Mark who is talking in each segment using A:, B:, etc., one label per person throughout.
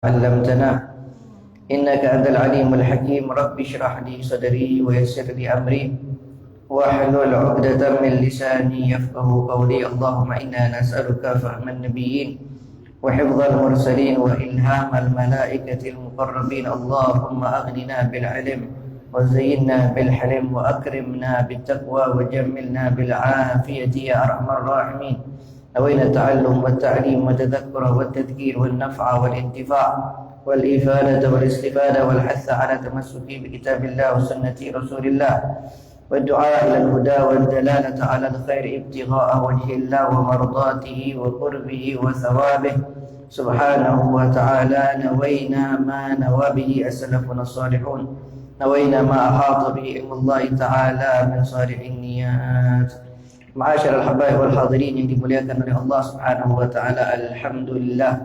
A: علمتنا إنك أنت العليم الحكيم. رب اشرح لي صدري ويسر لي أمري واحلل عقدة من لساني يفقه قولي. اللهم إنا نسألك فهم النبيين وحفظ المرسلين وإلهام الملائكة المقربين. اللهم أغننا بالعلم وزينا بالحلم وأكرمنا بالتقوى وجملنا بالعافية يا أرحم الراحمين. نوينا التعلم والتعليم والتذكر والتذكير والنفع والانتفاع والإفادة والاستفادة والحث على تمسك بكتاب الله وسنة رسول الله والدعاء إلى الهدى والدلالة على الخير ابتغاء وجه الله ومرضاته وقربه وثوابه سبحانه وتعالى. نوينا ما نوى به السلفنا الصالحون، نوينا ما أحاط به علم الله تعالى من صالح النيات. Ma'asyiral habaib wal hadirin yang dimuliakan oleh Allah Subhanahu wa taala, alhamdulillah,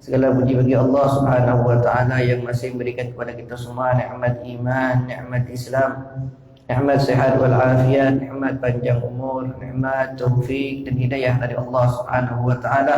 A: segala puji bagi Allah Subhanahu wa taala yang masih memberikan kepada kita semua nikmat iman, nikmat Islam, nikmat sehat wal afiat, nikmat panjang umur, nikmat taufik dan hidayah dari Allah Subhanahu wa taala,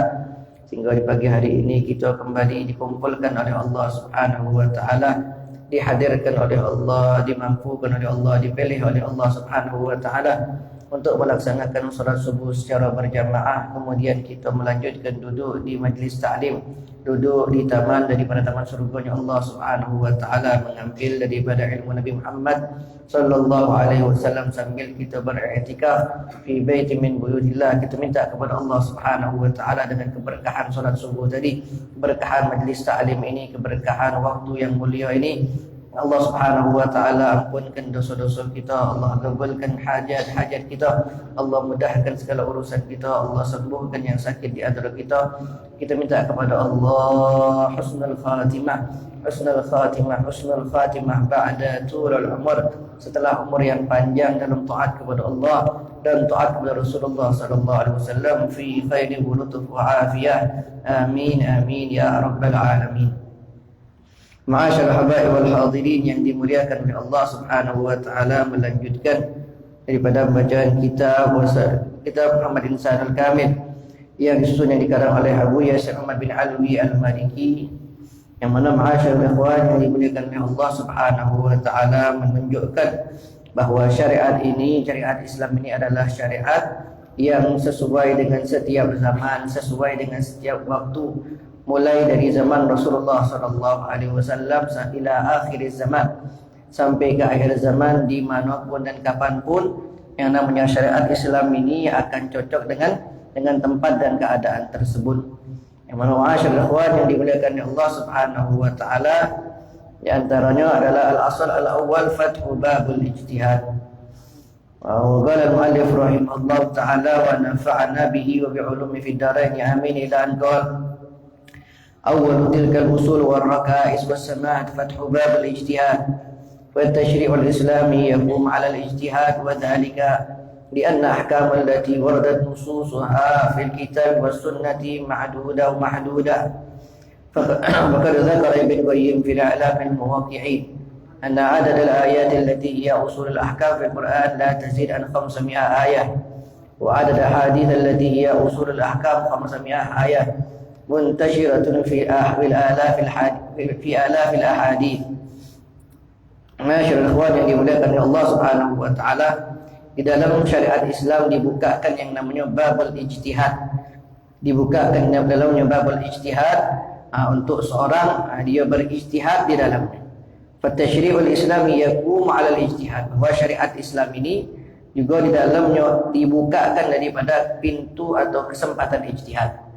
A: sehingga di pagi hari ini kita kembali dikumpulkan oleh Allah Subhanahu wa taala, dihadirkan oleh Allah, dimampukan oleh Allah, dipilih oleh Allah Subhanahu wa taala untuk melaksanakan salat subuh secara berjamaah. Kemudian kita melanjutkan duduk di majlis ta'lim, duduk di taman daripada taman surganya Allah Subhanahu wa taala, mengambil daripada ilmu Nabi Muhammad sallallahu alaihi wasallam sambil kita beriktikaf fi baiti min buyutillah. Kita minta kepada Allah Subhanahu wa taala dengan keberkahan salat subuh tadi, keberkahan majlis ta'lim ini, keberkahan waktu yang mulia ini, Allah Subhanahu wa taala ampunkan dosa-dosa kita, Allah kabulkan hajat-hajat kita, Allah mudahkan segala urusan kita, Allah sembuhkan yang sakit di antara kita. Kita minta kepada Allah husnul khatimah, husnul khatimah, husnul khatimah ba'da tulul umur, setelah umur yang panjang dalam taat kepada Allah dan taat kepada Rasulullah sallallahu alaihi wasallam fi khairi wa lutuf wa afiyah. Amin amin ya rabbal alamin. Ma'asyiral habaib wal hadirin yang dimuliakan oleh Allah Subhanahu wa taala, melanjutkan daripada bacaan kitab Muhammad Insan Al-Kamil yang disusun yang dikarang oleh Abu Yasir Ahmad bin Alwi Al-Maliki, yang mana ma'asyiral ikhwan yang dimuliakan oleh Allah Subhanahu wa taala menunjukkan bahawa syariat ini, syariat Islam ini adalah syariat yang sesuai dengan setiap zaman, sesuai dengan setiap waktu, mulai dari zaman Rasulullah sallallahu alaihi wasallam ila akhir zaman, sampai ke akhir zaman, di manapun dan kapanpun yang namanya syariat Islam ini akan cocok dengan tempat dan keadaan tersebut. Yang mana ma'asyiral ikhwan yang dimuliakan oleh Allah Subhanahu wa taala, di antaranya adalah al-asal al-awwal fathu babul ijtihad. Wa qala al-muallif rahimahullah taala wa nafa'ana bihi wa bi'ulumi fid darain amin ila an qala أول تلك الأصول والركائز والسماعات فتح باب الاجتهاد، والتشريع الإسلامي يقوم على الاجتهاد، وذلك لأن أحكام التي وردت نصوصها في الكتاب والسنة معدودة ومحدودة. فقد ذكر ابن القيم في الإعلام الموقعين أن عدد الآيات التي هي أصول الأحكام في القرآن لا تزيد عن 500 آية، وعدد الأحاديث التي هي أصول الأحكام 500 آية muntasyiratun fi آلاف الأحاديث. Masyaallah ikhwan yang dimuliakan oleh Allah Subhanahu wa taala, di dalam syariat Islam dibukakan yang namanya babul ijtihad, dibukakan yang dalamnya babul ijtihad untuk seorang dia berijtihad di dalamnya. Fatashri'ul Islami yaqum 'ala al-ijtihad, bahwa syariat Islam ini juga di dalamnya dibukakan daripada pintu atau kesempatan ijtihad.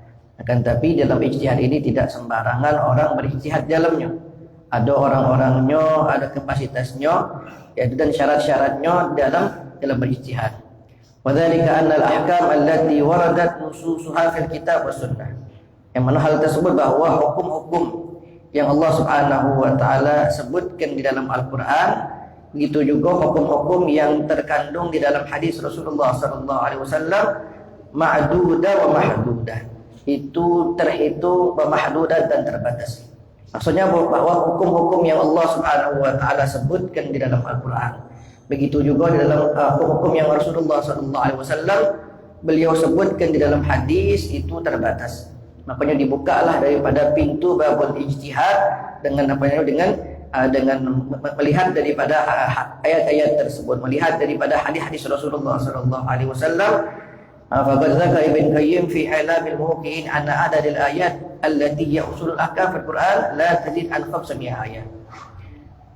A: Akan tapi dalam ijtihad ini tidak sembarangan orang berijtihad dalamnya. Ada orang-orangnya, ada kapasitasnya, yaitu dan syarat-syaratnya dalam berijtihad. Wa dzalika anna al-ahkam allati waradat nususuha fil kitab was sunnah. Yang mana hal tersebut bahwa hukum-hukum yang Allah Subhanahu wa taala sebutkan di dalam Al-Qur'an, begitu juga hukum-hukum yang terkandung di dalam hadis Rasulullah sallallahu alaihi wasallam, ma'dudah wa mahdudah, itu terhitung, mahdudat dan terbatas. Maksudnya bahwa hukum-hukum yang Allah Subhanahu wa taala sebutkan di dalam Al-Qur'an, begitu juga di dalam hukum-hukum yang Rasulullah sallallahu alaihi wasallam beliau sebutkan di dalam hadis, itu terbatas. Makanya dibukalah daripada pintu babul ijtihad dengan dengan melihat daripada ayat-ayat tersebut, melihat daripada hadis-hadis Rasulullah sallallahu alaihi wasallam. Faqad zakara Ibn Qayyim fi I'lamil Muwaqqi'in anna adadil ayat allati hiya usulul ahkam fil Quran la tazid an 500 ayat.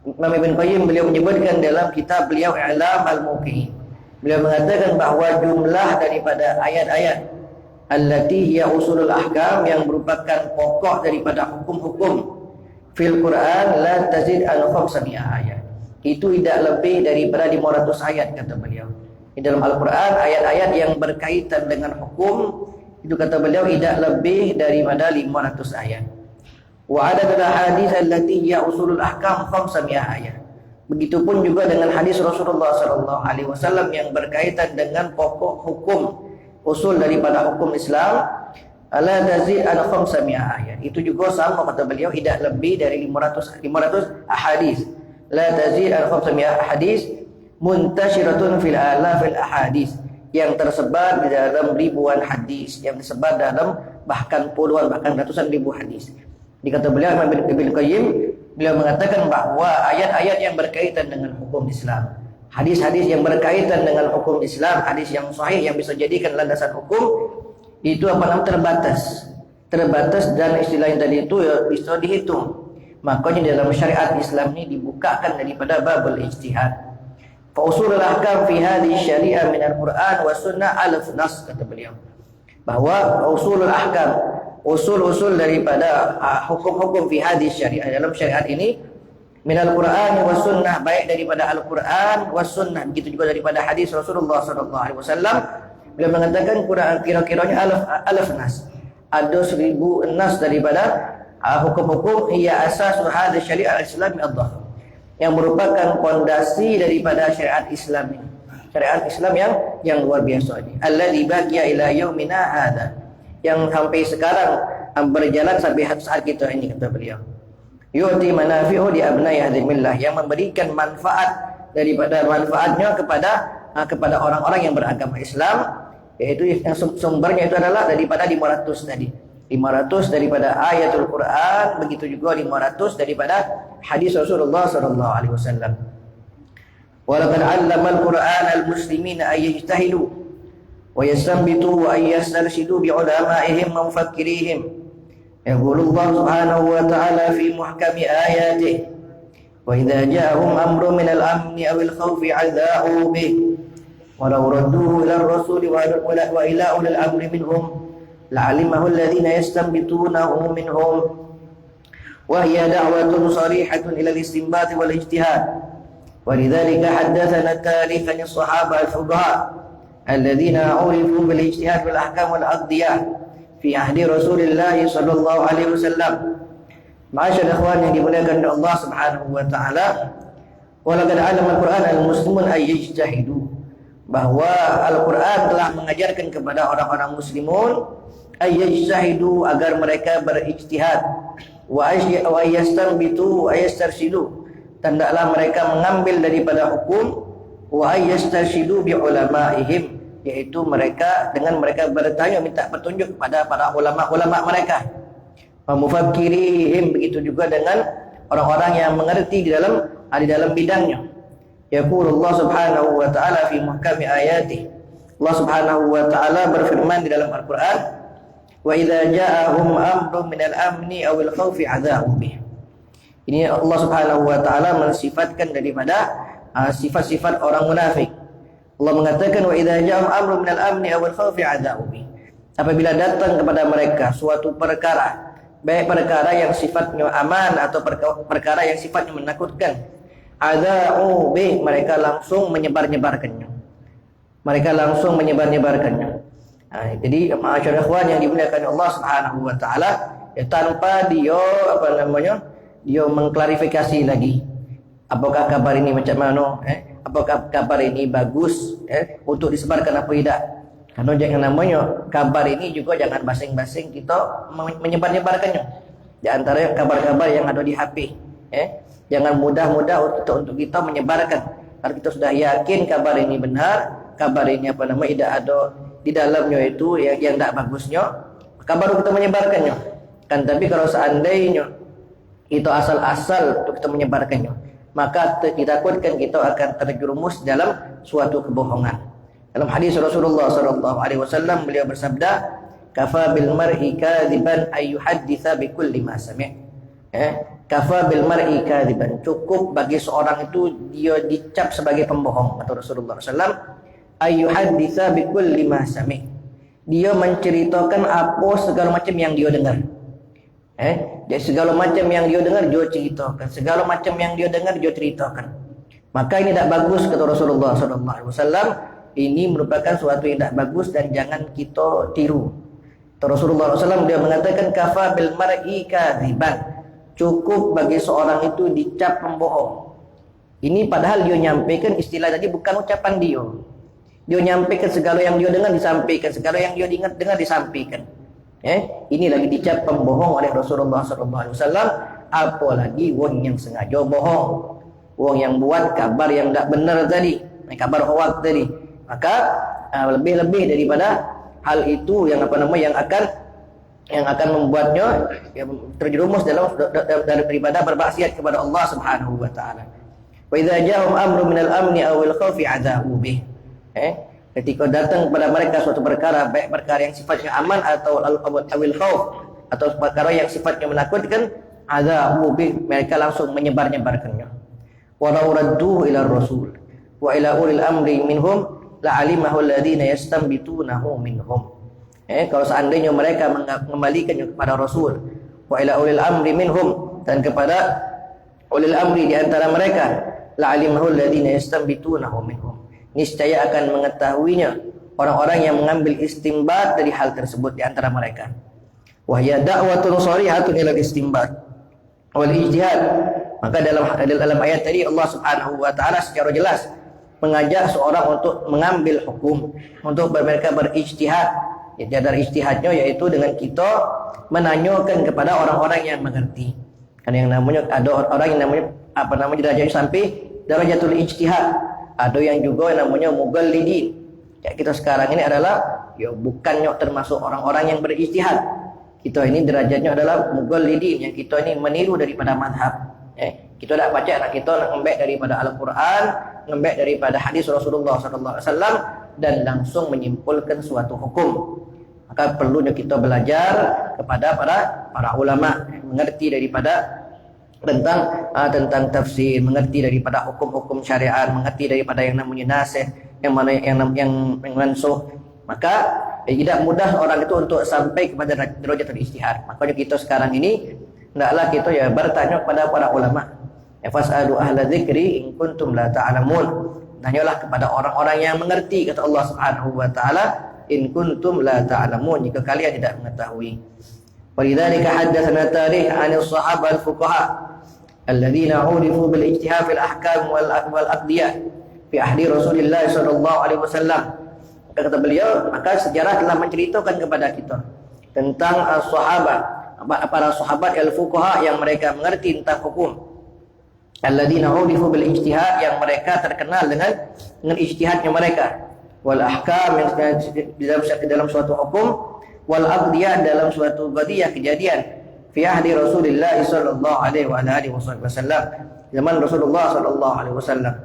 A: Imam Ibn Qayyim beliau menyebutkan dalam kitab beliau I'lam al-Muwaqqi'in, beliau mengatakan bahawa jumlah daripada ayat-ayat allati hiya usulul ahkam yang merupakan pokok daripada hukum-hukum fil Quran la tazid an 500 ayat, itu tidak lebih daripada 500 ayat kata beliau. Di dalam Al-Quran ayat-ayat yang berkaitan dengan hukum itu kata beliau tidak lebih daripada 500 ayat. Wa adadul hadis allati hiya usulul ahkam 500 ayat. Begitupun juga dengan hadis Rasulullah sallallahu alaihi wasallam yang berkaitan dengan pokok hukum, usul daripada hukum Islam, la tazid an 500 ayat. Itu juga sama kata beliau tidak lebih dari 500 ahadis. La tazid an 500 hadis muntasyiratun fil alafil ahadis, yang tersebar di dalam ribuan hadis, yang tersebar dalam bahkan puluhan bahkan ratusan ribu hadis. Dikata beliau Ibn Qayyim, beliau mengatakan bahawa ayat-ayat yang berkaitan dengan hukum Islam, hadis-hadis yang berkaitan dengan hukum Islam, hadis yang sahih yang bisa jadikan landasan hukum, itu terbatas dan istilah yang tadi itu bisa dihitung. Makanya dalam syariat Islam ini dibukakan daripada babul ijtihad. Fa usulul ahkam fi hadhihi syariah min al-Quran wa sunnah al-nas, kata beliau bahwa usulul ahkam, usul-usul daripada hukum-hukum fi hadhihi syariah, dalam syariat ini, min al-Quran wa sunnah, baik daripada Al-Quran wa sunnah, begitu juga daripada hadis Rasulullah sallallahu alaihi wasallam. Beliau mengatakan Quran kira-kiranya alaf nas, ada 1000 nas daripada hukum-hukum hiya asas hadhihi syariah al-Islam ad-dhahir, yang merupakan pondasi daripada syariat Islam ini, syariat Islam yang luar biasa ini, alladzi baqiya ila yaumina hadza, yang sampai sekarang berjalan sampai saat kita ini, kata beliau. Yu'ti manafi'u di abnai hadhihi millah, yang memberikan manfaat daripada manfaatnya kepada orang-orang yang beragama Islam, yaitu yang sumbernya itu adalah daripada 500 tadi. 500 daripada ayatul Quran, begitu juga 500 daripada hadis Rasulullah sallallahu alaihi wasallam. Wa laqad 'allama al-Qur'an al-muslimina ay yajtahidu wa yastanbitu wa ay yastarshidu bi 'ulama'ihim wa mufakkirihim. Yaqulu Allah subhanahu wa ta'ala fi muhkami ayatihi wa idza ja'ahum amrun min al-amni aw al-khawfi 'adha'u bih wa law radduhu ila ar-rasuli wa ila ulil amri minhum la'alimahu alladhina yastanbitunahu minhum wa hiya da'watun sharihatun ila al-istinbat wal ijtihad. Wa lidzalika haddatsana tarikhan as-sahaba al-fuqaha alladhina 'urifu bil ijtihad wal ahkam wal aqdiyah fi ahdi Rasulillah sallallahu alaihi wasallam. Ma'asyiral ikhwan yang dimuliakan oleh Allah Subhanahu wa taala, wa laqad 'allama al-Qur'an al-muslimun ay yajtahidu, bahwa Al-Quran telah mengajarkan kepada orang-orang muslimun ayyajtahidu, agar mereka berijtihad, wa ayyastanbitu wa ayyastarshidu, hendaklah mereka mengambil daripada hukum, wa ayyastarshidu bi ulama'ihim, yaitu mereka dengan mereka bertanya minta petunjuk kepada para ulama-ulama mereka, wa mufakkirihim, begitu juga dengan orang-orang yang mengerti di dalam bidangnya. Yaqulu Allah subhanahu wa ta'ala fi muhkami ayatihi, Allah subhanahu wa ta'ala berfirman di dalam Al-Quran, wa idza ja'ahum amrun minal amni awil khawfi 'adha'u bih. Ini Allah subhanahu wa ta'ala mensifatkan daripada sifat-sifat orang munafik. Allah mengatakan wa idza ja'ahum amrun minal amni awil khawfi 'adha'u bih, apabila datang kepada mereka suatu perkara, baik perkara yang sifatnya aman atau perkara yang sifatnya menakutkan, ada'u bih, mereka langsung menyebar-nyebarkannya. Jadi ma'asyiral ikhwan yang dimuliakan Allah Subhanahu wa taala, tanpa dia dia mengklarifikasi lagi apakah kabar ini macam mana, apakah kabar ini bagus untuk disebarkan apa tidak. Karena jangan kabar ini juga jangan basing-basing kita menyebar-nyebarkannya. Di antara kabar-kabar yang ada di HP, jangan mudah-mudah untuk kita menyebarkan. Kalau kita sudah yakin kabar ini benar, kabar ini tidak ada di dalamnya itu yang tidak bagusnya, maka baru kita menyebarkannya. Kan tapi kalau seandainya itu asal-asal untuk kita menyebarkannya, maka ditakutkan kita akan terjerumus dalam suatu kebohongan. Dalam hadis Rasulullah SAW beliau bersabda, "Kafa bil mar'i kadziban ay yuhadditsa bi kulli ma sami'." Kafa bil mar'i kadziban, cukup bagi seorang itu dia dicap sebagai pembohong, kata Rasulullah SAW, ay yuhadditsa bi kulli ma sami'. Dia menceritakan apa segala macam yang dia dengar. Jadi segala macam yang dia dengar dia ceritakan, segala macam yang dia dengar dia ceritakan. Maka ini tak bagus, kata Rasulullah SAW. Ini merupakan suatu yang tak bagus dan jangan kita tiru. Rasulullah SAW dia mengatakan kafa bil mar'i kadziban, cukup bagi seorang itu dicap pembohong. Ini padahal dia nyampaikan istilah tadi bukan ucapan dia. Dia nyampaikan segala yang dia dengar disampaikan, segala yang dia dengar disampaikan. Ini lagi dicap pembohong oleh Rasulullah SAW. Apalagi wong yang sengaja bohong, wong yang buat kabar yang tak benar tadi, kabar hoak tadi. Maka lebih-lebih daripada hal itu yang akan membuatnya terjerumus daripada bermaksiat kepada Allah Subhanahu wa taala. Wa idza ja'ahum amrun minal amni aw al khawfi 'adza'u bih. Ketika datang kepada mereka suatu perkara, baik perkara yang sifatnya aman atau al khauf, atau perkara yang sifatnya menakutkan, 'adza'u bih, mereka langsung menyebar-nyebarkannya. Wa radduhu ila rasul wa ila ulil amri minhum la'alimahu alladhina yastanbitunahu minhum. Kalau seandainya mereka mengembalikannya kepada Rasul, wa ila ulil amri minhum, dan kepada ulil amri di antara mereka, la'alimahu alladhina yastanbitunahu minhum, niscaya akan mengetahuinya orang-orang yang mengambil istinbat dari hal tersebut di antara mereka. Wa hiya da'watun sharihatun ila istinbat wal ijtihad. Maka dalam ayat tadi Allah Subhanahu wa taala secara jelas mengajak seorang untuk mengambil hukum, untuk mereka berijtihad. Ya, jadar ijtihadnya yaitu dengan kita menanyakan kepada orang-orang yang mengerti. Kan yang namanya ada orang yang namanya derajatnya sampai darajatul ijtihad. Ada yang juga yang namanya mugallidin. Ya, kita sekarang ini adalah bukannya termasuk orang-orang yang berijtihad. Kita ini derajatnya adalah mugallidin, yang kita ini meniru daripada mazhab. Kita tak baca, kita nak ngembek daripada Al-Quran, ngembek daripada hadis Rasulullah SAW, dan langsung menyimpulkan suatu hukum. Maka perlunya kita belajar kepada para ulama, mengerti daripada tentang tafsir, mengerti daripada hukum-hukum syariat, mengerti daripada yang namanya nasih, yang mana yang mansuh. Maka tidak mudah orang itu untuk sampai kepada darajatul ijtihad. Makanya kita sekarang ini hendaklah kita bertanya kepada para ulama. Fas'alu ahla dzikri in kuntum la ta'lamun. Tanyalah kepada orang-orang yang mengerti, kata Allah Subhanahu wa taala, in kuntum la ta'lamun, jika kalian tidak mengetahui. Walidzalika haddatsana tarikh 'anil sahabah al-fuqaha alladziina 'ulifu bil ijtihad fil ahkam wal aqdiyah fi ahdi Rasulillah sallallahu alaihi wasallam. Kata beliau, maka sejarah telah menceritakan kepada kita tentang sahabat, para sahabat al-fuqaha yang mereka mengerti tentang hukum, alladzina ulifu bil ijtihad, yang mereka terkenal dengan ijtihadnya mereka, wal ahkam, yang dalam suatu hukum, wal aqdiyah, dalam suatu qadiyah kejadian, fi ahdi Rasulillah sallallahu alaihi wa alihi wasallam, zaman Rasulullah sallallahu alaihi wasallam.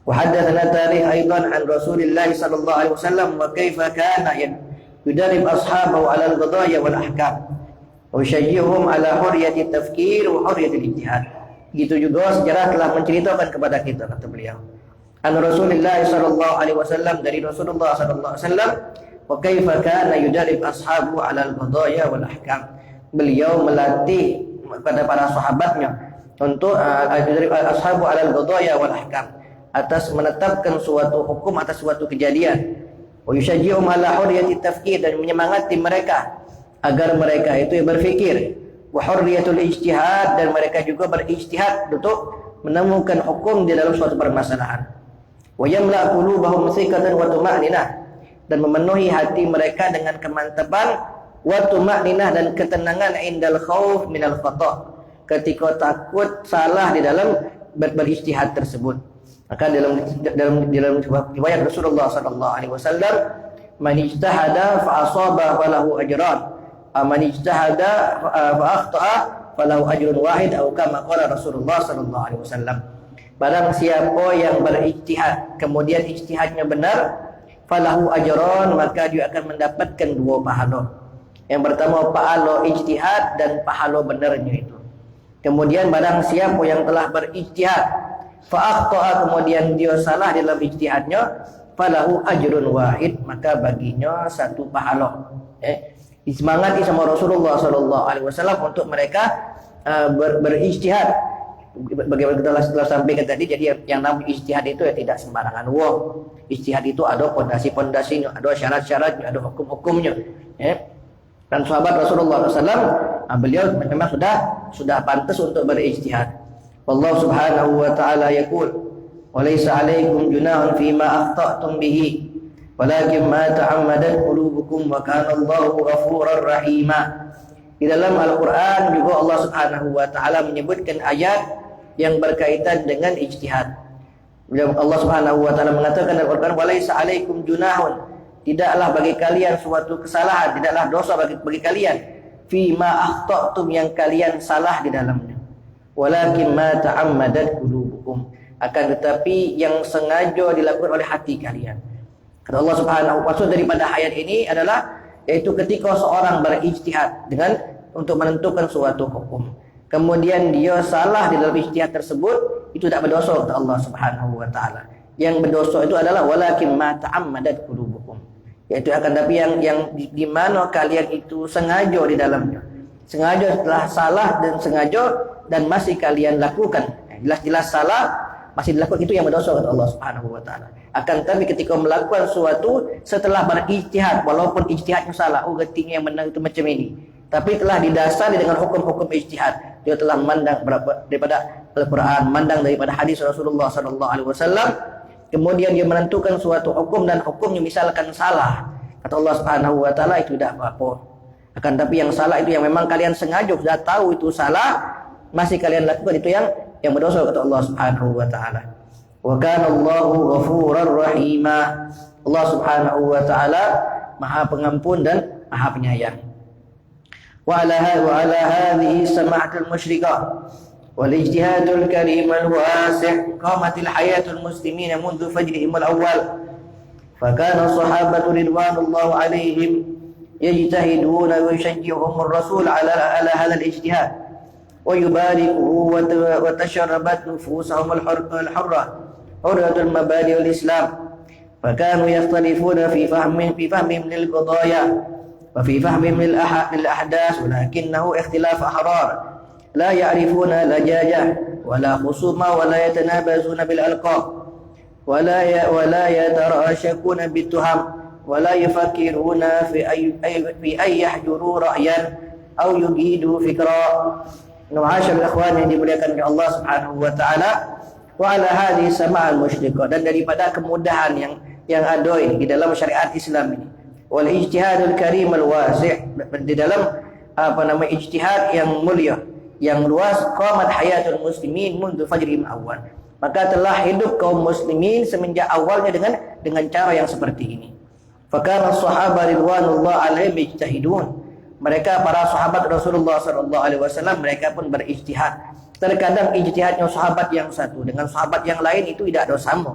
A: Wa haddatsana tarikh aidan an Rasulillah sallallahu alaihi wasallam wa kaifa kana yudarib ashabahu ala al-qadaya wal ahkam wa yushajjihuhum ala hurriyati at-tafkir wa hurriyati al-ijtihad. Gitu juga sejarah telah menceritakan kepada kita, kata beliau, an Rasulullah sallallahu alaihi wasallam, dari Rasulullah sallallahu alaihi wasallam, wa kaifa kana yudarib ashabu ala al-qadaya wal ahkam. Beliau melatih kepada para sahabatnya untuk yudarib ashabu ala al-qadaya wal ahkam, atas menetapkan suatu hukum atas suatu kejadian, wa yushajji'um ala hurriyati tafkir, dan menyemangati mereka agar mereka itu berfikir, wa hurriyatul ijtihad, dan mereka juga berijtihad untuk menemukan hukum di dalam suatu permasalahan, wa yamla qulubahum thiqatan wa tuma'ninah, dan memenuhi hati mereka dengan kemantapan, wa tuma'ninah, dan ketenangan indal khauf minal khata', ketika takut salah di dalam berijtihad tersebut. Maka dalam riwayat Rasulullah sallallahu alaihi wasallam, man ijtahada fa asaba falahu ajran, man ijtahada fa akhta'a falahu ajrun wahid atau kama qala Rasulullah sallallahu alaihi wasallam. Barang siapa yang berijtihad kemudian ijtihadnya benar, falahu ajran, maka dia akan mendapatkan 2 pahala. Yang pertama pahala ijtihad dan pahala benarnya itu. Kemudian barang siapa yang telah berijtihad fa akhta'a, kemudian dia salah dalam ijtihadnya, falahu ajrun wahid, maka baginya 1 pahala. Disemangati sama Rasulullah sallallahu alaihi wasallam untuk mereka berijtihad. Bagaimana kita telah sampaikan tadi, jadi yang namanya ijtihad itu ya tidak sembarangan wong. Ijtihad itu ada pondasi-pondasinya, ada syarat-syaratnya, ada hukum-hukumnya. Dan sahabat Rasulullah SAW, beliau memang sudah pantas untuk berijtihad. Allah Subhanahu wa taala yaqul, "Wa laysa 'alaikum junahun fima akhta'tum bihi, walakin ma ta'ammadat qulubukum wa kana Allahu ghafurar rahima." Di dalam Al-Qur'an juga Allah Subhanahu wa taala menyebutkan ayat yang berkaitan dengan ijtihad. Allah Subhanahu wa taala mengatakan dalam Al-Qur'an, "Walaysa 'alaikum junahun." Tidaklah bagi kalian suatu kesalahan, tidaklah dosa bagi kalian fi ma akhta'tum, yang kalian salah di dalamnya. Walakin ma ta'ammadat qulubukum, akan tetapi yang sengaja dilakukan oleh hati kalian. Kata Allah Subhanahu wa taala, maksud daripada ayat ini adalah yaitu ketika seorang berijtihad dengan untuk menentukan suatu hukum, kemudian dia salah di dalam ijtihad tersebut, itu tak berdosa kata Allah Subhanahu wa taala. Yang berdosa itu adalah walakin ma ta'ammadat qulubukum, yaitu akan tapi yang di mana kalian itu sengaja di dalamnya. Sengaja telah salah dan sengaja dan masih kalian lakukan. Jelas-jelas salah masih dilakukan, itu yang berdosa kata Allah Subhanahu wa taala. Akan tapi ketika melakukan suatu setelah berijtihad, walaupun ijtihadnya salah, getingnya yang benar itu macam ini, tapi telah didasari dengan hukum-hukum ijtihad. Dia telah mandang daripada Al-Quran, mandang daripada hadis Rasulullah sallallahu alaihi wasallam, kemudian dia menentukan suatu hukum dan hukumnya misalkan salah. Kata Allah Subhanahu wa taala, itu tidak apa-apa. Akan tapi yang salah itu yang memang kalian sengaja sudah tahu itu salah, masih kalian lakukan, itu yang berdosa kata Allah Subhanahu wa taala. Wa kana Allahu ghafurar rahima. Allah Subhanahu wa taala Maha Pengampun dan Maha Penyayang. Wa ala hadhihi sama'atul musyrikah wal ijtihadul karim al wasi' qamatil hayatul muslimin منذ fajrihim al awwal. Fa kana sahabatu ridwanullah alaihim يجتهدون ويشجعهم الرسول على هذا الاجتهاد ويباركه وتشربت نفوسهم الحرة حرة المبادئ الإسلام، فكانوا يختلفون في فهمهم للقضايا وفي فهمهم للأحداث، ولكنه اختلاف أحرار لا يعرفون لجاجة ولا خصومة ولا يتنابزون بالألقاب ولا يتراشقون بالتهم ولا يفكرون في أن يحجروا رأيا أو يجيدوا فكرا. Ma'asyar ikhwan yang dimuliakan oleh Allah Subhanahu wa taala, wa ala hadhihi sama'al musyrikah, dan daripada kemudahan yang ada di dalam syariat Islam ini, wal ijtihadul karim al wasi', di dalam ijtihad yang mulia yang luas, qamat hayatul muslimin mundu fajrihim awal, maka telah hidup kaum muslimin semenjak awalnya dengan cara yang seperti ini. Fakana sahabat ridwanullah alaihim ijtahidun, mereka para sahabat Rasulullah sallallahu alaihi wasallam mereka pun berijtihad. Terkadang ijtihadnya sahabat yang satu dengan sahabat yang lain itu tidak ada sama,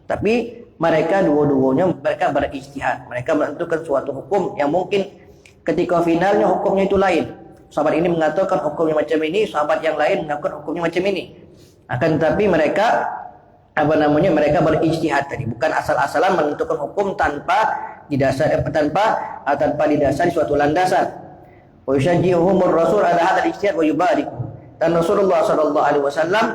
A: tapi mereka dua-duanya mereka berijtihad. Mereka menentukan suatu hukum yang mungkin ketika finalnya hukumnya itu lain. Sahabat ini mengatakan hukumnya macam ini, sahabat yang lain mengatakan hukumnya macam ini. Akan tetapi mereka mereka berijtihad tadi, bukan asal-asalan menentukan hukum tanpa didasari suatu landasan. Wa yushajji'uhumur rasul ala hadzal ijtihad wa yubariku, dan Rasulullah sallallahu alaihi wasallam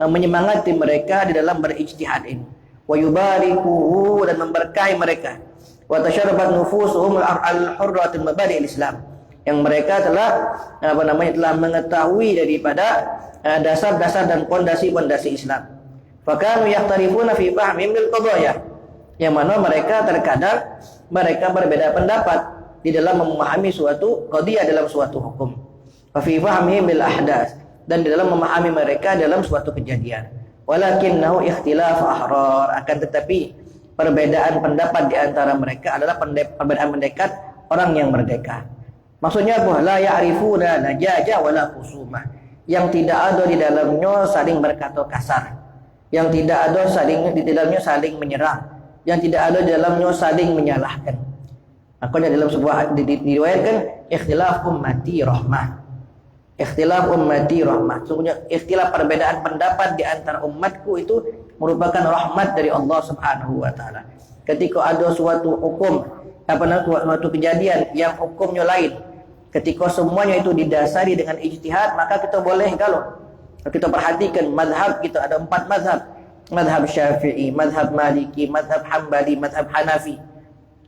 A: menyemangati mereka di dalam berijtihad ini. Wa yubarikuhu, dan memberkahi mereka. Wa tasharrabat nufusuhum al-hurratul mabadi' al-Islam, yang mereka telah telah mengetahui daripada dasar-dasar dan pondasi-pondasi Islam. Fakanu yakhtalifuna fi fahmihim lil qadaya, yang mana mereka terkadang mereka berbeda pendapat di dalam memahami suatu qadiyah, dalam suatu hukum. Fa fi fahmihim lil ahdas, dan di dalam memahami mereka dalam suatu kejadian. Walakinnahu ikhtilaf ahrar, akan tetapi perbedaan pendapat di antara mereka adalah perbedaan pendekat orang yang merdeka. Maksudnya apa? La ya'rifuna najaja wala khusumah. Yang tidak ada di dalamnya saling berkata kasar. Yang tidak ada di dalamnya saling menyerang. Yang tidak ada di dalamnya saling menyalahkan. Makanya dalam sebuah diriwayatkan ikhtilaf ummati rahmah. Ikhtilaf ummati rahmah. Sesungguhnya ikhtilaf perbedaan pendapat di antara umatku itu merupakan rahmat dari Allah Subhanahu wa taala. Ketika ada suatu hukum, suatu kejadian yang hukumnya lain, ketika semuanya itu didasari dengan ijtihad, maka kita boleh kalau kita perhatikan mazhab kita ada 4 mazhab. Mazhab Syafi'i, mazhab Maliki, mazhab Hambali, mazhab Hanafi.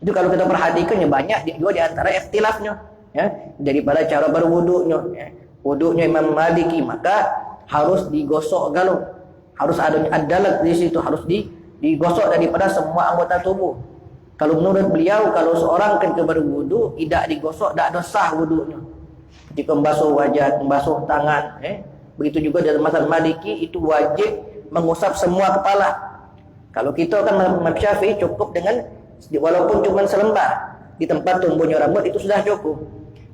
A: Itu kalau kita perhatikan ya banyak juga di antara ikhtilafnya, ya, daripada cara berwuduknya, ya. Wuduknya Imam Maliki maka harus digosok galau, harus ada adalat di situ, harus digosok daripada semua anggota tubuh. Kalau menurut beliau, kalau seorang ketika berwudu tidak digosok, tidak ada sah wuduknya. Ketika membasuh wajah, membasuh tangan, begitu juga dalam mazhab Maliki itu wajib mengusap semua kepala. Kalau kita kan mazhab Syafi'i cukup dengan walaupun cuma selembar di tempat tumbuhnya rambut itu sudah cukup.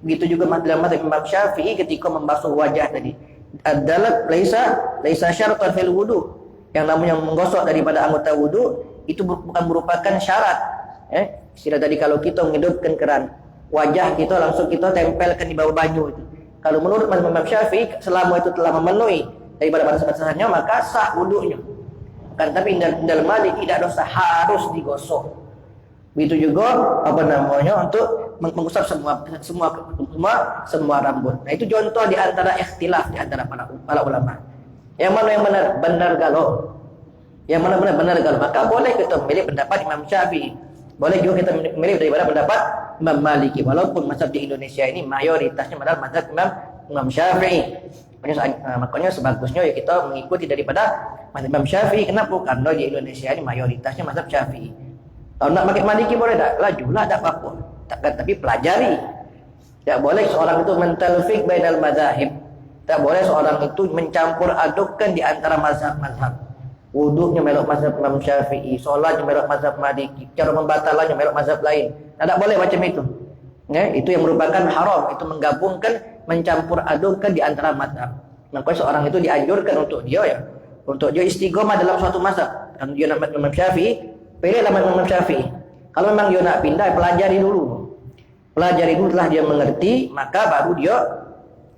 A: Begitu juga dalam mazhab Imam Syafi'i ketika membasuh wajah tadi. Adalah laisa syaratan fil wudu. Yang namanya menggosok daripada anggota wudu itu bukan merupakan syarat. Istilah tadi kalau kita menghidupkan keran, wajah kita langsung kita tempelkan di bawah banyu itu. Kalau menurut mazhab Imam Syafi'i selama itu telah memenuhi daripada batasan-batasannya maka sah wudunya. Kan tapi dalam Maliki tidak dosa, harus digosok. Begitu juga untuk mengusap semua rambut. Nah itu contoh di antara ikhtilaf di antara para ulama. Yang mana yang benar? Benar galau. Yang mana benar galau. Maka boleh kita memilih pendapat Imam Syafi'i. Boleh juga kita memilih daripada pendapat Imam Maliki. Walaupun mazhab di Indonesia ini mayoritasnya adalah mazhab Imam Syafi'i. Makanya sebagusnya ya kita mengikuti daripada mazhab Imam Syafi'i. Kenapa? Karena di Indonesia ini mayoritasnya mazhab Syafi'i. Kalau nak pakai Maliki boleh tak? Lajulah tak apa-apa. Tapi pelajari. Tak boleh seorang itu mentalfiq bainal mazahib. Tak boleh seorang itu mencampur adukkan di antara mazhab-mazhab. Wuduknya melok mazhab Imam Syafi'i, solatnya melok mazhab Maliki, cara membatalannya melok mazhab lain. Tak boleh macam itu. Ya, itu yang merupakan haram. Itu menggabungkan, mencampur adukkan di antara mazhab. Maka seorang itu dianjurkan untuk dia istiqomah dalam suatu mazhab. Kalau dia nak Imam Syafi'i, pilihlah Imam Syafi'i. Kalau memang dia nak pindah, pelajari dulu. Pelajari dulu telah dia mengerti, maka baru dia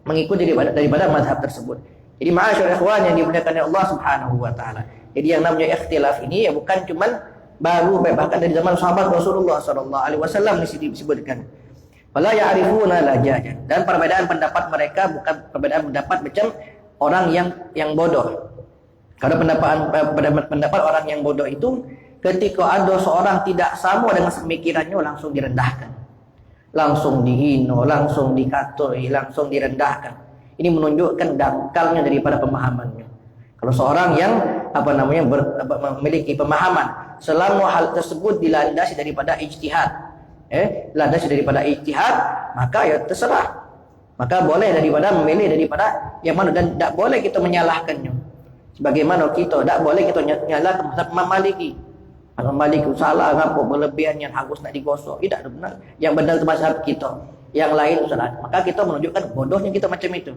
A: mengikuti daripada mazhab tersebut. Jadi ma'asyar ikhwan yang dimuliakan oleh Allah Subhanahu wa taala. Jadi yang namanya ikhtilaf ini ya bukan cuman baru, bahkan dari zaman sahabat Rasulullah sallallahu alaihi wasallam disebutkan. Wala ya'rifuna lajajan. Dan perbedaan pendapat mereka bukan perbedaan pendapat macam orang yang bodoh. Kalau pendapat orang yang bodoh itu ketika ada seorang tidak sama dengan pemikirannya langsung direndahkan, langsung dihina, langsung dikatai, langsung direndahkan. Ini menunjukkan dangkalnya daripada pemahamannya. Kalau seorang yang memiliki pemahaman selama hal tersebut dilandasi daripada ijtihad, maka ya terserah. Maka boleh memilih daripada yang mana, dan tidak boleh kita menyalahkannya. Sebagaimana kita tidak boleh kita menyalahkan mazhab Imam Maliki. Imam Maliki salah ngapa berlebihan yang harus nak digosok. Tidak benar. Yang benar itu mazhab kita. Yang lain salah. Maka kita menunjukkan bodohnya kita macam itu.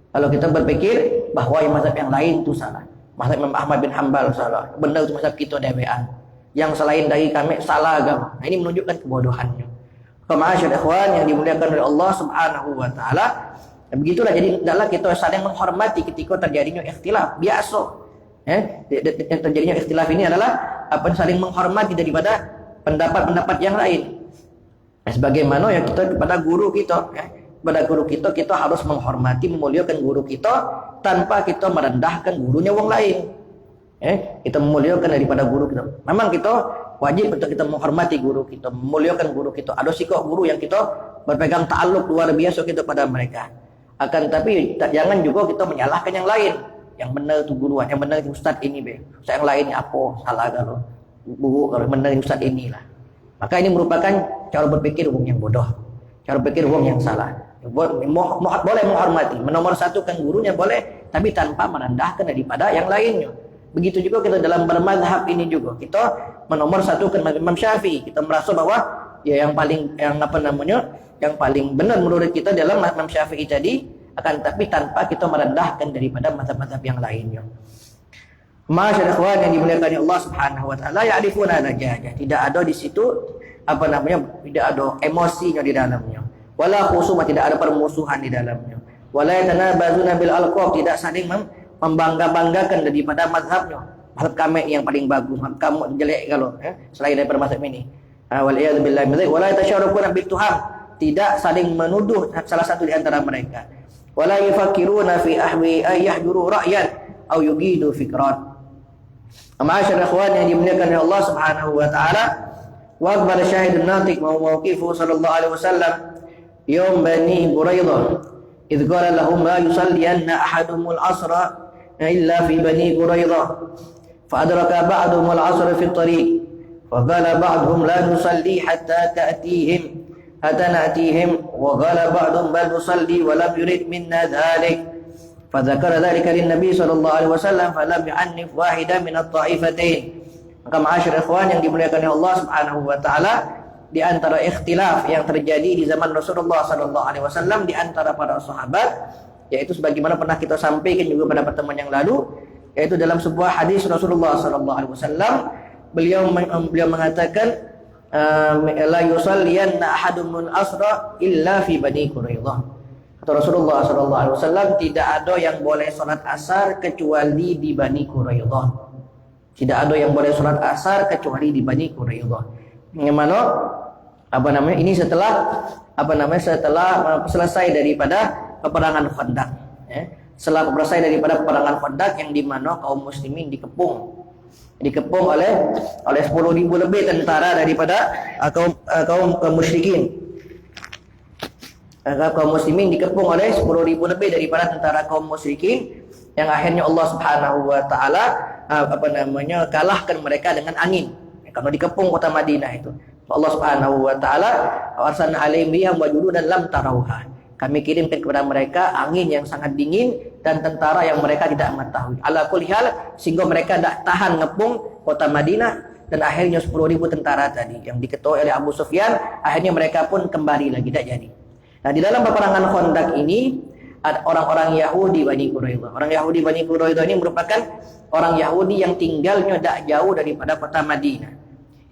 A: Kalau kita berpikir bahawa yang mazhab yang lain itu salah. Mazhab Imam Ahmad bin Hanbal salah. Benar itu mazhab kita dewean. Yang selain dari kami salah agama. Nah, ini menunjukkan kebodohannya. Ma'asyar ikhwan yang dimuliakan oleh Allah Subhanahu wa taala. Begitulah, jadi adalah kita saling menghormati ketika terjadinya ikhtilaf. Biasa. Yang terjadinya ikhtilaf ini adalah saling menghormati daripada pendapat-pendapat yang lain. Sebagaimana yang kita kepada guru kita, kepada guru kita harus menghormati, memuliakan guru kita tanpa kita merendahkan gurunya orang lain. Kita memuliakan daripada guru kita. Memang kita wajib untuk kita menghormati guru kita, memuliakan guru kita. Ada sikap guru yang kita berpegang ta'alluq luar biasa kita pada mereka. Akan tapi jangan juga kita menyalahkan yang lain. Yang benar tu guru, yang benar tu ustaz ini be. Ustaz yang lain ni apa salah kalau buruk, kalau benar ustaz inilah. Maka ini merupakan cara berpikir orang yang bodoh, cara berpikir orang yang salah. Boleh menghormati, menomorsatukan gurunya boleh, tapi tanpa merendahkan daripada yang lainnya. Begitu juga kita dalam bermazhab ini juga, kita menomorsatukan Imam Syafi'i. Kita merasa bahwa ya yang yang paling benar menurut kita dalam Imam Syafi'i tadi, akan tapi tanpa kita merendahkan daripada mazhab-mazhab yang lainnya. Masyaallah ikhwan yang dimuliakan Allah Subhanahu wa taala, ya'rifuna najah. Tidak ada di situ tidak ada emosinya di dalamnya. Wala khusuma, tidak ada permusuhan di dalamnya. Wala yatanabazuna bil alqab, tidak saling membangga-banggakan daripada mazhabnya. Mazhab kami yang paling bagus, mazhab kamu jelek kalau selain daripada mazhab ini. Wal iyad billahi min dzalik. Wala yatasharukuna bit tuham, tidak saling menuduh salah satu di antara mereka. Wala yufakkiruna fi ahwi ay yahduru ra'yan aw yugidu fikran. Ma'asyar ikhwan yang dimuliakan oleh Allah Subhanahu wa taala, wa akbar syahidun natiq mawqifu sallallahu alaihi wasallam yawm bani Quraidah idh qala lahum la yusalliyanna ahaduhum al-asra illa fi bani Quraidah fa adraka ba'duhum al-asra fi at-tariq fa qala ba'duhum la nusalli hatta na'tihim wa qala ba'duhum bal nusalli wa lam yurid minna dhalik فذكر ذلك للنبي صلى الله عليه وسلم فلم يعنف واحدا من الطائفتين. Maka ma'asyar ikhwan yang dimuliakan oleh Allah Subhanahu wa taala, di antara ikhtilaf yang terjadi di zaman Rasulullah sallallahu alaihi wasallam di antara para sahabat, yaitu sebagaimana pernah kita sampaikan juga pada pertemuan yang lalu, yaitu dalam sebuah hadis Rasulullah sallallahu alaihi wasallam, beliau mengatakan la yusalliyanna ahadun asra illa fi bani Quraidah. Rasulullah SAW, tidak ada yang boleh sholat asar kecuali di Bani Quraidah. Tidak ada yang boleh sholat asar kecuali di Bani Quraidah. Yang mana ini setelah selesai daripada peperangan Khandaq. Setelah selesai daripada peperangan Khandaq yang di mana kaum muslimin dikepung oleh 10.000 lebih tentara daripada kaum musyrikin. Kaum muslimin dikepung oleh 10.000 lebih daripada tentara kaum musyrikin, yang akhirnya Allah Subhanahu wa taala kalahkan mereka dengan angin. Kalau dikepung kota Madinah itu, Allah Subhanahu wa taala arsalna alaihim riham wa juludan lam tarauha. Kami kirimkan kepada mereka angin yang sangat dingin dan tentara yang mereka tidak mengetahui. Ala kulli hal, sehingga mereka tidak tahan ngepung kota Madinah, dan akhirnya 10.000 tentara tadi yang diketuai oleh Abu Sufyan, akhirnya mereka pun kembali lagi, tidak jadi. Nah, di dalam peperangan Khandaq ini ada orang-orang Yahudi Bani Quraidah. Orang Yahudi Bani Quraidah ini merupakan orang Yahudi yang tinggalnya tidak jauh daripada kota Madinah.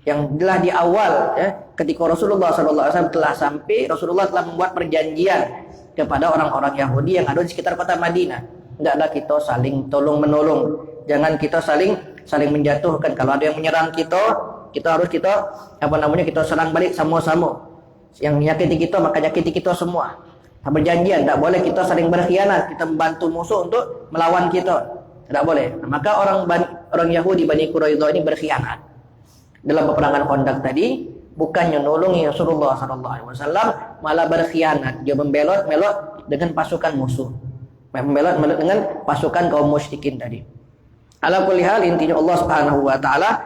A: Yang telah di awal ketika Rasulullah SAW telah sampai, Rasulullah telah membuat perjanjian kepada orang-orang Yahudi yang ada di sekitar kota Madinah. Hendaklah kita saling tolong menolong. Jangan kita saling menjatuhkan. Kalau ada yang menyerang kita harus kita serang balik sama-sama. Yang menyakiti kita maka nyakiti kita semua. Perjanjian, tidak boleh kita saling berkhianat, kita membantu musuh untuk melawan kita, tidak boleh. Maka orang Yahudi Bani Quraidah ini berkhianat dalam peperangan Khandaq tadi. Bukannya nolongi Rasulullah SAW, malah berkhianat. Dia membelot dengan pasukan musuh, membelot dengan pasukan kaum musyrikin tadi. Ala kulli hal, intinya Allah Subhanahu wa taala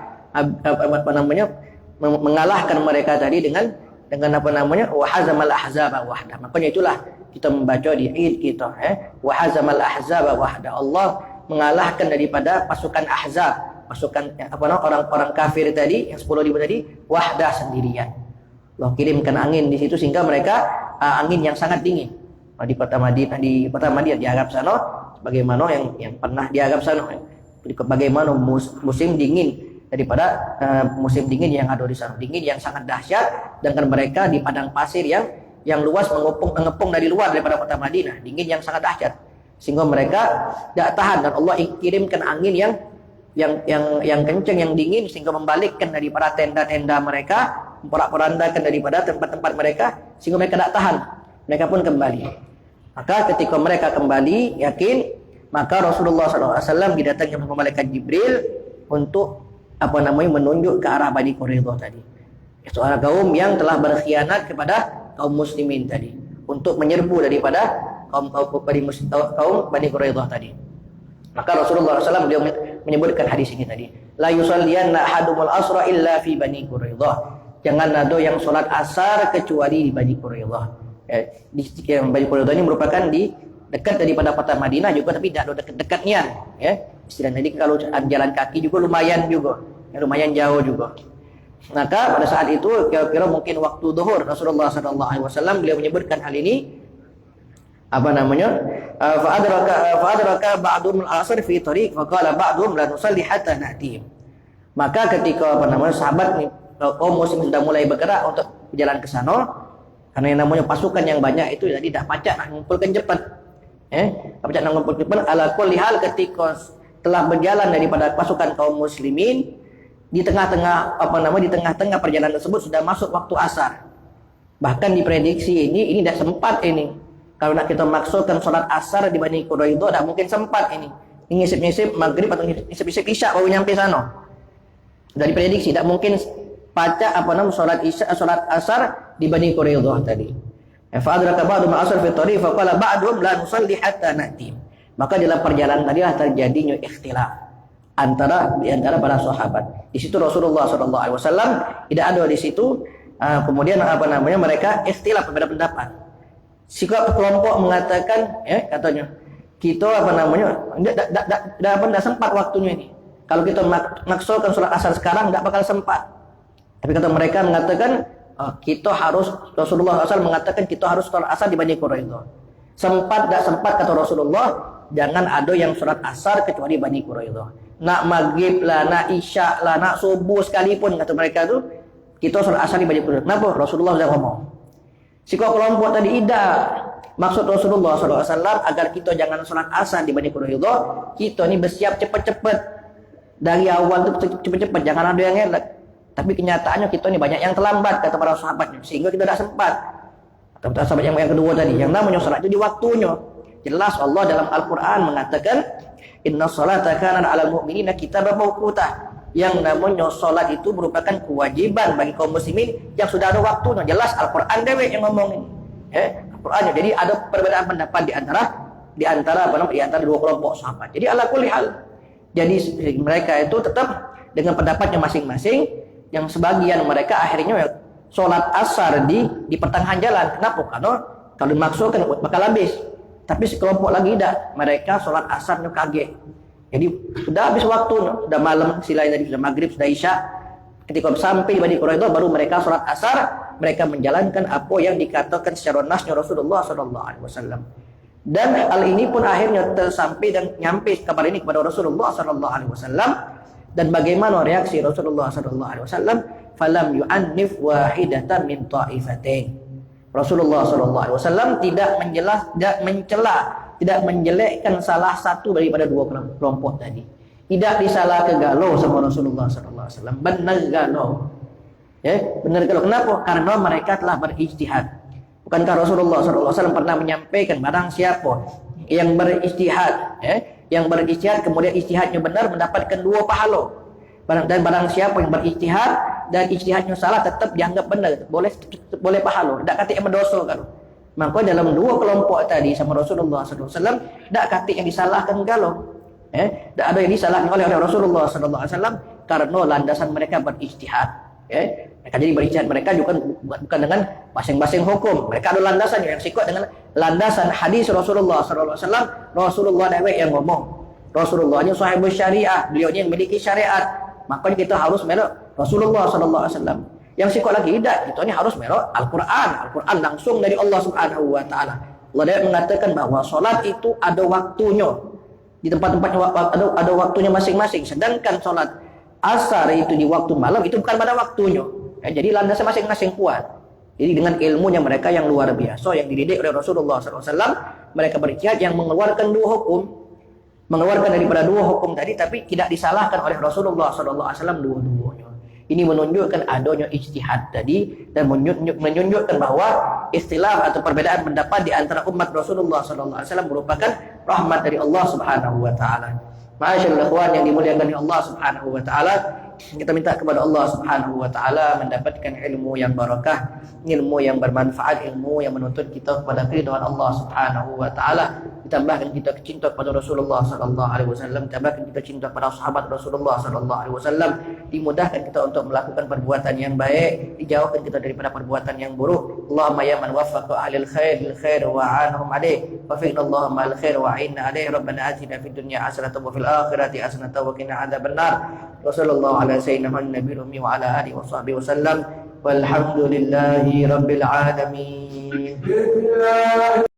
A: mengalahkan mereka tadi dengan wa hazamal ahzaba wahda. Makanya itulah kita membaca di Id kita, wa hazamal ahzaba wahda. Allah mengalahkan daripada pasukan Ahzab, pasukan orang-orang kafir tadi yang 10.000 tadi, wahda sendirian. Allah kirimkan angin di situ sehingga mereka angin yang sangat dingin. Di kota Madinah di Arab sana, bagaimana yang pernah di Arab sana, bagaimana musim dingin daripada musim dingin yang ada di sana, dingin yang sangat dahsyat, dengan mereka di padang pasir yang luas mengepung dari luar daripada kota Madinah, dingin yang sangat dahsyat, sehingga mereka tidak tahan, dan Allah kirimkan angin yang kencang, yang dingin, sehingga membalikkan daripada tenda-tenda mereka, memporak-porandakan daripada tempat-tempat mereka, sehingga mereka tidak tahan, mereka pun kembali. Maka ketika mereka kembali, yakin, maka Rasulullah SAW didatangi oleh malaikat Jibril untuk menunjuk ke arah Bani Quraidah tadi. Seorang kaum yang telah berkhianat kepada kaum muslimin tadi, untuk menyerbu daripada kaum Bani Quraidah tadi. Maka Rasulullah SAW beliau menyebutkan hadis ini tadi, la yusalliyanna ahadumul asra illa fi Bani Quraidah. Jangan ada yang sholat asar kecuali di Bani Quraidah. Di Bani Quraidah ini merupakan di dekat daripada kota Madinah juga, tapi tidak ada dekat-dekatnya. Istilahnya, jadi kalau jalan kaki juga lumayan jauh juga. Maka pada saat itu kira-kira mungkin waktu zuhur Rasulullah sallallahu alaihi wasallam beliau menyebutkan hal ini apa namanya? Fa'adraka ba'dhum al-'asr fi tariq fa qala ba'dhum la nusalli hatta na'ti. Maka ketika apa namanya sahabat nih kaum muslim sudah mulai bergerak untuk berjalan ke sana, karena yang namanya pasukan yang banyak itu jadi tidak pacak nak mengumpulkan cepat. Pacak nak mengumpulkan cepat ala kulli hal ketika telah berjalan daripada pasukan kaum muslimin di tengah-tengah di tengah-tengah perjalanan tersebut sudah masuk waktu asar. Bahkan diprediksi ini tidak sempat ini. Kalau nak kita maksudkan solat asar di Bani Quraidah tidak mungkin sempat ini. Ngisip-ngisip maghrib atau ngisip-ngisip isya baru nyampe sana. Sudah diprediksi tidak mungkin pacak solat asar di Bani Quraidah tadi. Fa adraka ba'dhum al-'asr fi tariq fa qala ba'dhum la nusalli hatta na'ti. Maka dalam perjalanan tadilah terjadinya ikhtilaf di antara para sahabat. Di situ Rasulullah sallallahu alaihi wasallam tidak ada di situ. Kemudian mereka ikhtilaf berbeda pendapat. Sikap kelompok mengatakan katanya kita tidak sempat waktunya ini. Kalau kita maksudkan sholat asar sekarang tidak bakal sempat. Tapi kata mereka mengatakan kita harus, Rasulullah SAW mengatakan kita harus sholat asar di Bani Quraidah. Sempat tidak sempat kata Rasulullah, jangan ada yang sholat asar kecuali Bani Quraidah. Nak maghrib lah, nak isya lah, nak subuh sekalipun kata mereka tu kita sholat asar di Bani Quraidah. Kenapa? Rasulullah sudah ngomong. Sikap kelompok tadi tidak. Maksud Rasulullah SAW agar kita jangan sholat asar di Bani Quraidah, kita ni bersiap cepat-cepat dari awal tu cepat-cepat, jangan ada yang elak. Tapi kenyataannya kita ni banyak yang terlambat kata para sahabatnya, sehingga kita tidak sempat. Kata sahabat yang kedua tadi, yang namanya sholat itu di waktunya. Jelas Allah dalam Al-Quran mengatakan, Inna sholata kana 'alal mu'minina kitaban mawquta. Yang namanya sholat itu merupakan kewajiban bagi kaum muslimin yang sudah ada waktunya. Jelas Al-Quran dewe yang ngomong ini. Al-Qurannya. Jadi ada perbedaan pendapat di antara dua kelompok sahabat. Jadi ala kulli hal. Jadi mereka itu tetap dengan pendapatnya masing-masing. Yang sebagian mereka akhirnya sholat asar di pertengahan jalan. Kenapa? Karena kalau dimaksudkan bakal habis. Tapi sekelompok lagi tidak. Mereka sholat asarnya kaget. Jadi sudah habis waktunya, sudah malam, selain tadi sudah maghrib, sudah isya. Ketika sampai di Bani Quraidah baru mereka sholat asar, mereka menjalankan apa yang dikatakan secara nasnya Rasulullah SAW. Dan hal ini pun akhirnya tersampai dan nyampe kabar ini kepada Rasulullah SAW. Dan bagaimana reaksi Rasulullah SAW? Falam yu'annif wahidatan min ta'ifatain. Rasulullah SAW tidak mencela, tidak menjelekkan salah satu daripada dua kelompok tadi. Tidak disalah kegalau sama Rasulullah SAW. Benar galau. Benar galau. Kenapa? Karena mereka telah berijtihad. Bukankah Rasulullah SAW pernah menyampaikan barang siapa yang berijtihad, yang berijtihad kemudian ijtihadnya benar mendapatkan 2 pahala. Dan barang siapa yang berijtihad dan ijtihadnya salah tetap dianggap benar, boleh pahala, tidak kata yang berdosa kalau. Maka dalam 2 kelompok tadi sama Rasulullah SAW, tidak kata yang disalahkan galau. Tidak ada yang disalahkan oleh Rasulullah SAW karena landasan mereka berijtihad. Mereka jadi berijtihad, mereka juga bukan dengan masing-masing hukum. Mereka ada landasan yang sikap dengan landasan hadis Rasulullah SAW. Rasulullah yang ngomong. Rasulullah ini sahibul syariah, beliau yang memiliki syariat. Makanya kita harus melok Rasulullah SAW. Yang sikap lagi tidak, kita ini harus melok Al-Quran langsung dari Allah Subhanahu Wa Taala. Allah mengatakan bahwa solat itu ada waktunya, di tempat-tempatnya ada waktunya masing-masing. Sedangkan solat asar itu di waktu malam itu bukan pada waktunya. Jadi landasan masing-masing kuat. Jadi dengan ilmunya mereka yang luar biasa, yang dididik oleh Rasulullah SAW, mereka berijtihad yang mengeluarkan 2 hukum. Mengeluarkan daripada 2 hukum tadi, tapi tidak disalahkan oleh Rasulullah SAW dua-duanya. Ini menunjukkan adanya ijtihad tadi dan menunjukkan bahwa istilah atau perbedaan pendapat di antara umat Rasulullah SAW merupakan rahmat dari Allah Subhanahu Wa Taala. Ma'asyiral ikhwan yang dimuliakan oleh Allah Subhanahu Wa Taala, kita minta kepada Allah Subhanahu Wa Taala mendapatkan ilmu yang barakah, ilmu yang bermanfaat, ilmu yang menuntut kita kepada keridhaan Allah Subhanahu Wa Taala. Ditambahkan kita cinta kepada Rasulullah sallallahu alaihi wasallam, ditambahkan kita cinta kepada sahabat Rasulullah sallallahu alaihi wasallam, dimudahkan kita untuk melakukan perbuatan yang baik, dijauhkan kita daripada perbuatan yang buruk. Allahumma ya man waffaqa ahlil khair lil khair wa anhum alaih, wa fi'na Allahumma al khair wa inna alaih. Rabbana atina fid dunya hasanatan wa fil akhirati hasanatan wa qina adzabannar. Wassallallahu ala sayyidina Nabi Rumi wa ala alihi wa sahbihi wasallam walhamdulillahi rabbil alamin.